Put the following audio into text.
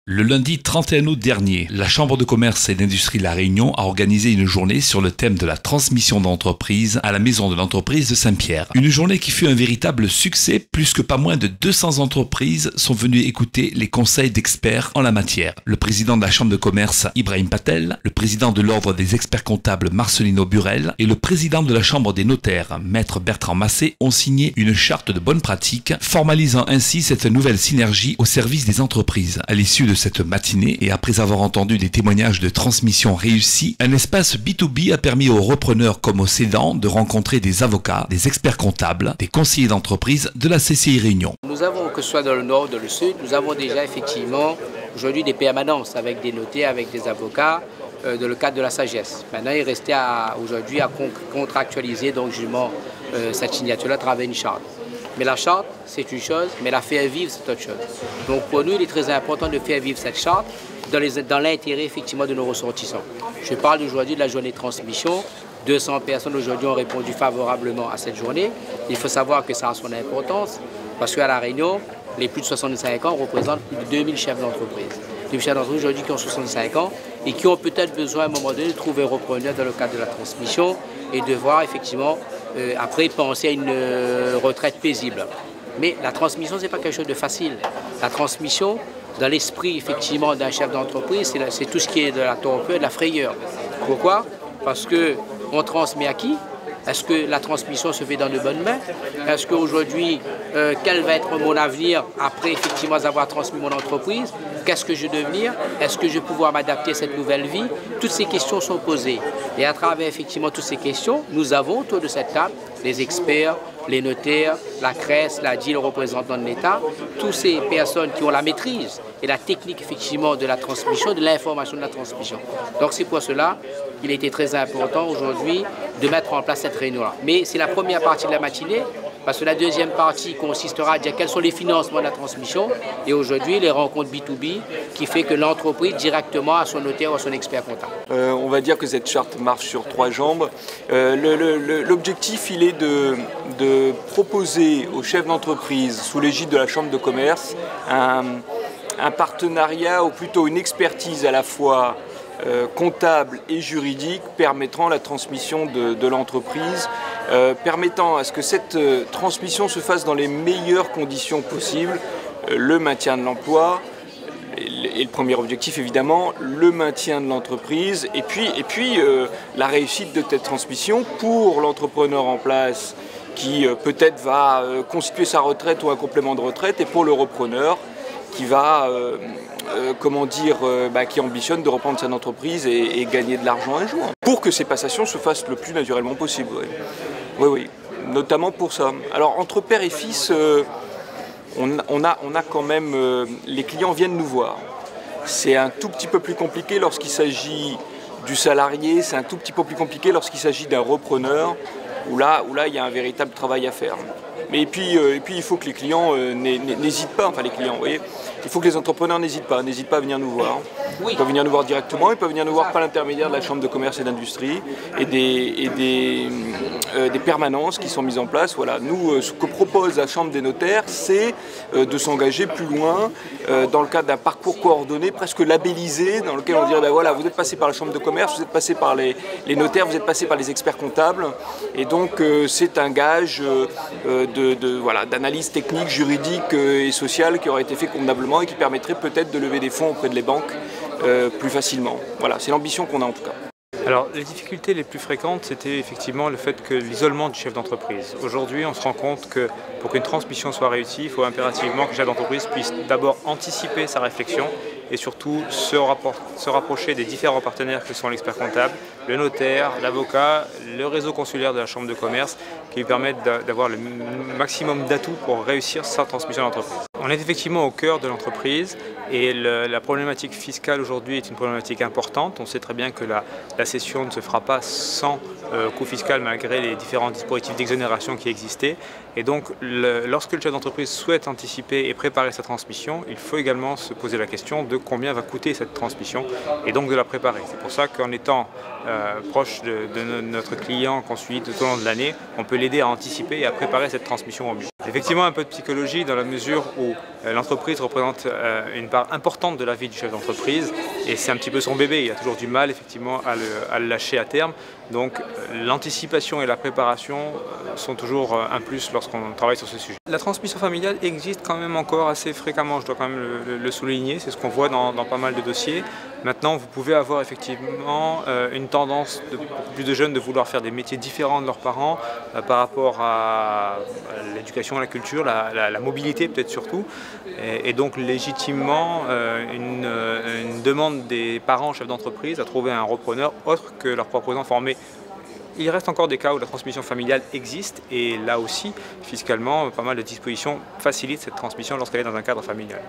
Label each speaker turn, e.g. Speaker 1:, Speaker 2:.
Speaker 1: Le lundi 31 août dernier, la Chambre de commerce et d'industrie de La Réunion a organisé une journée sur le thème de la transmission d'entreprise à la maison de l'entreprise de Saint-Pierre. Une journée qui fut un véritable succès, puisque pas moins de 200 entreprises sont venues écouter les conseils d'experts en la matière. Le président de la Chambre de commerce, Ibrahim Patel, le président de l'Ordre des experts comptables, Marcelino Burel, et le président de la Chambre des notaires, Maître Bertrand Massé, ont signé une charte de bonnes pratiques, formalisant ainsi cette nouvelle synergie au service des entreprises. À l'issue de cette matinée et après avoir entendu des témoignages de transmission réussis, un espace B2B a permis aux repreneurs comme aux cédants de rencontrer des avocats, des experts comptables, des conseillers d'entreprise de la CCI Réunion.
Speaker 2: Nous avons, que ce soit dans le nord ou dans le sud, nous avons déjà effectivement aujourd'hui des permanences avec des notaires, avec des avocats dans le cadre de la sagesse. Maintenant, il restait aujourd'hui à contractualiser donc justement cette signature-là à travers une charte. Mais la charte, c'est une chose, mais la faire vivre, c'est autre chose. Donc pour nous, il est très important de faire vivre cette charte dans l'intérêt effectivement de nos ressortissants. Je parle aujourd'hui de la journée de transmission. 200 personnes aujourd'hui ont répondu favorablement à cette journée. Il faut savoir que ça a son importance parce qu'à La Réunion, les plus de 65 ans représentent plus de 2000 chefs d'entreprise. Des chefs d'entreprise aujourd'hui qui ont 65 ans et qui ont peut-être besoin à un moment donné de trouver un repreneur dans le cadre de la transmission et de voir effectivement après penser à une retraite paisible. Mais la transmission, ce n'est pas quelque chose de facile. La transmission, dans l'esprit effectivement d'un chef d'entreprise, c'est tout ce qui est de la torpeur, de la frayeur. Pourquoi? Parce qu'on transmet à qui? Est-ce que la transmission se fait dans de bonnes mains? Est-ce qu'aujourd'hui, quel va être mon avenir après effectivement avoir transmis mon entreprise? Qu'est-ce que je vais devenir? Est-ce que je vais pouvoir m'adapter à cette nouvelle vie? Toutes ces questions sont posées. Et à travers effectivement toutes ces questions, nous avons autour de cette table les experts, les notaires, la CRES, la DIL, le représentant de l'État, toutes ces personnes qui ont la maîtrise et la technique effectivement de la transmission, de l'information de la transmission. Donc c'est pour cela qu'il a été très important aujourd'hui de mettre en place cette réunion-là. Mais c'est la première partie de la matinée, parce que la deuxième partie consistera à dire quels sont les financements de la transmission et aujourd'hui les rencontres B2B qui fait que l'entreprise directement a son notaire ou son expert comptable.
Speaker 3: On va dire que cette charte marche sur 3 jambes. L'objectif, il est de proposer aux chefs d'entreprise sous l'égide de la Chambre de commerce un partenariat ou plutôt une expertise à la fois comptable et juridique permettant la transmission de l'entreprise, permettant à ce que cette transmission se fasse dans les meilleures conditions possibles, le maintien de l'emploi, et le premier objectif évidemment, le maintien de l'entreprise, et puis la réussite de cette transmission pour l'entrepreneur en place qui peut-être va constituer sa retraite ou un complément de retraite, et pour le repreneur qui va, qui ambitionne de reprendre son entreprise et gagner de l'argent un jour. Pour que ces passations se fassent le plus naturellement possible. Oui, notamment pour ça. Alors entre père et fils, on a quand même, les clients viennent nous voir. C'est un tout petit peu plus compliqué lorsqu'il s'agit du salarié, c'est un tout petit peu plus compliqué lorsqu'il s'agit d'un repreneur, où là il y a un véritable travail à faire. Mais et puis il faut que les clients n'hésitent pas, enfin les clients, vous voyez, il faut que les entrepreneurs n'hésitent pas à venir nous voir. Ils peuvent venir nous voir directement, ils peuvent venir nous voir par l'intermédiaire de la Chambre de commerce et d'industrie et des permanences qui sont mises en place. Voilà. Nous, ce que propose la Chambre des notaires, c'est de s'engager plus loin dans le cadre d'un parcours coordonné, presque labellisé, dans lequel on dirait, ben voilà, vous êtes passé par la Chambre de commerce, vous êtes passé par les notaires, vous êtes passé par les experts comptables, et donc c'est un gage d'analyse technique, juridique et sociale qui aurait été fait convenablement et qui permettrait peut-être de lever des fonds auprès de les banques plus facilement. Voilà, c'est l'ambition qu'on a en tout cas.
Speaker 4: Alors, les difficultés les plus fréquentes, c'était effectivement le fait que l'isolement du chef d'entreprise. Aujourd'hui, on se rend compte que pour qu'une transmission soit réussie, il faut impérativement que le chef d'entreprise puisse d'abord anticiper sa réflexion et surtout se rapprocher des différents partenaires que sont l'expert comptable, le notaire, l'avocat, le réseau consulaire de la Chambre de commerce qui lui permettent d'avoir le maximum d'atouts pour réussir sa transmission d'entreprise. On est effectivement au cœur de l'entreprise et la problématique fiscale aujourd'hui est une problématique importante. On sait très bien que la cession ne se fera pas sans coût fiscal malgré les différents dispositifs d'exonération qui existaient. Et donc lorsque le chef d'entreprise souhaite anticiper et préparer sa transmission, il faut également se poser la question de combien va coûter cette transmission et donc de la préparer. C'est pour ça qu'en étant proche de notre client qu'on suit tout au long de l'année, on peut l'aider à anticiper et à préparer cette transmission au mieux. Effectivement, un peu de psychologie dans la mesure où l'entreprise représente une part importante de la vie du chef d'entreprise et c'est un petit peu son bébé. Il a toujours du mal effectivement à le lâcher à terme. Donc l'anticipation et la préparation sont toujours un plus lorsqu'on travaille sur ce sujet. La transmission familiale existe quand même encore assez fréquemment, je dois quand même le souligner. C'est ce qu'on voit dans pas mal de dossiers. Maintenant, vous pouvez avoir effectivement une tendance de beaucoup plus de jeunes de vouloir faire des métiers différents de leurs parents par rapport à l'éducation, la culture, la mobilité peut-être surtout. Et donc légitimement une demande des parents chefs d'entreprise à trouver un repreneur autre que leurs propres enfants. Mais il reste encore des cas où la transmission familiale existe et là aussi, fiscalement, pas mal de dispositions facilitent cette transmission lorsqu'elle est dans un cadre familial.